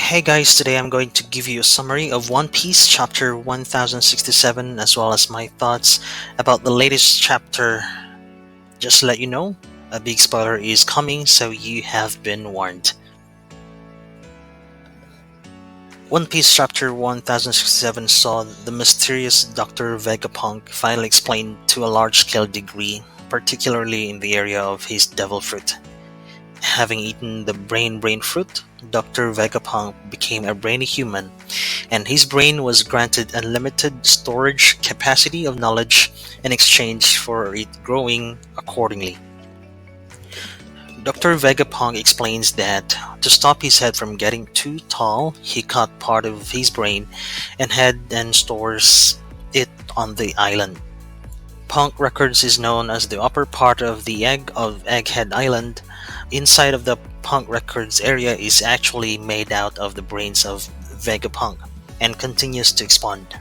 Hey guys, today I'm going to give you a summary of One Piece chapter 1067 as well as my thoughts about the latest chapter. Just to let you know, a big spoiler is coming, so you have been warned. One Piece chapter 1067 saw the mysterious Dr. Vegapunk finally explained to a large-scale degree, particularly in the area of his devil fruit. Having eaten the brain fruit, Dr. Vegapunk became a brainy human, and his brain was granted unlimited storage capacity of knowledge in exchange for it growing accordingly. Dr. Vegapunk explains that to stop his head from getting too tall, he cut part of his brain and stores it on the island. Punk Records is known as the upper part of the egg of Egghead Island. Inside of the Punk Records area is actually made out of the brains of Vegapunk and continues to expand.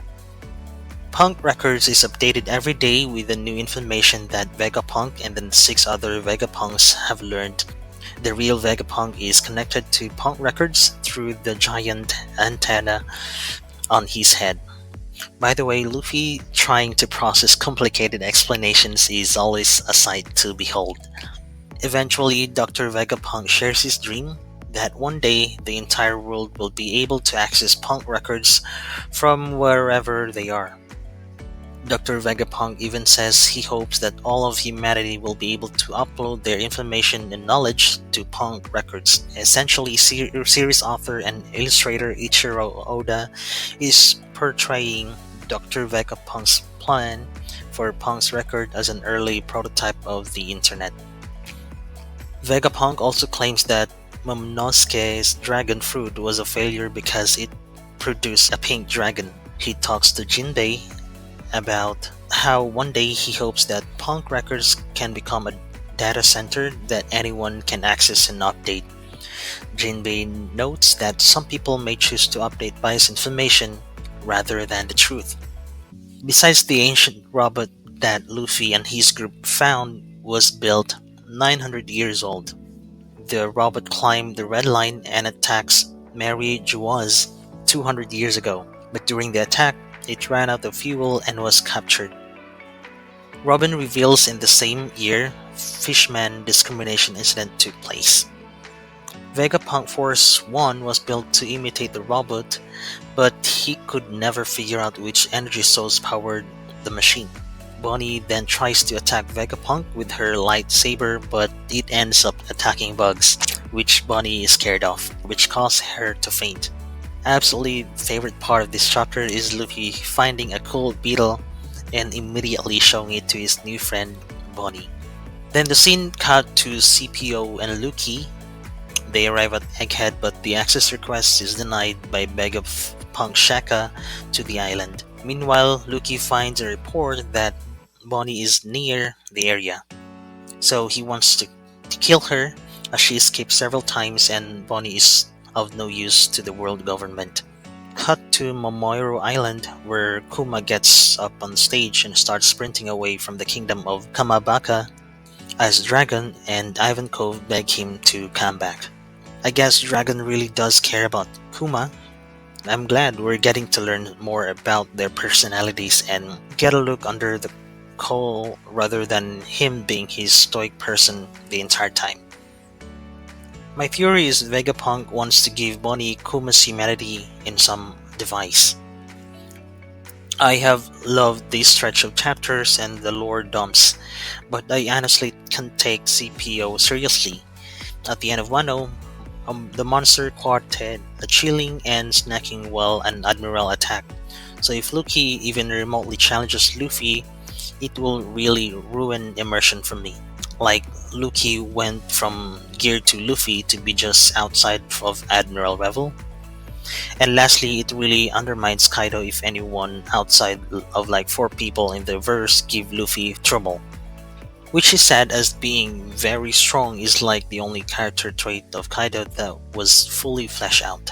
Punk Records is updated every day with the new information that Vegapunk and the 6 other Vegapunks have learned. The real Vegapunk is connected to Punk Records through the giant antenna on his head. By the way, Luffy trying to process complicated explanations is always a sight to behold. Eventually, Dr. Vegapunk shares his dream that one day the entire world will be able to access Punk Records from wherever they are. Dr. Vegapunk even says he hopes that all of humanity will be able to upload their information and knowledge to Punk Records. Essentially, series author and illustrator Ichiro Oda is portraying Dr. Vegapunk's plan for Punk's record as an early prototype of the internet. Vegapunk also claims that Momonosuke's dragon fruit was a failure because it produced a pink dragon. He talks to Jinbei about how one day he hopes that Punk Records can become a data center that anyone can access and update. Jinbei notes that some people may choose to update biased information rather than the truth. Besides, the ancient robot that Luffy and his group found was built 900 years old. The robot climbed the red line and attacks Mary Juaz 200 years ago, but during the attack, it ran out of fuel and was captured. Robin reveals in the same year, Fishman discrimination incident took place. Vegapunk Force 1 was built to imitate the robot, but he could never figure out which energy source powered the machine. Bonnie then tries to attack Vegapunk with her lightsaber, but it ends up attacking bugs, which Bonnie is scared of, which causes her to faint. Absolutely favorite part of this chapter is Luffy finding a cool beetle and immediately showing it to his new friend Bonnie. Then the scene cut to CP0 and Luffy. They arrive at Egghead, but the access request is denied by Vegapunk Shaka to the island. Meanwhile, Luffy finds a report that Bonnie is near the area, so he wants to kill her as she escaped several times and Bonnie is of no use to the world government. Cut to Momoiro Island, where Kuma gets up on stage and starts sprinting away from the kingdom of Kamabaka as Dragon and Ivankov beg him to come back. I guess Dragon really does care about Kuma. I'm glad we're getting to learn more about their personalities and get a look under the coal rather than him being his stoic person the entire time. My theory is Vegapunk wants to give Bonnie Kuma's humanity in some device. I have loved this stretch of chapters and the lore dumps, but I honestly can't take CPO seriously. At the end of Wano, the monster quartet chilling and snacking while an admiral attack. So if Luffy even remotely challenges Luffy, it will really ruin immersion for me. Like Luffy went from Gear to Luffy to be just outside of Admiral level. And lastly, it really undermines Kaido if anyone outside of like 4 people in the verse give Luffy trouble. Which is sad, as being very strong is like the only character trait of Kaido that was fully fleshed out.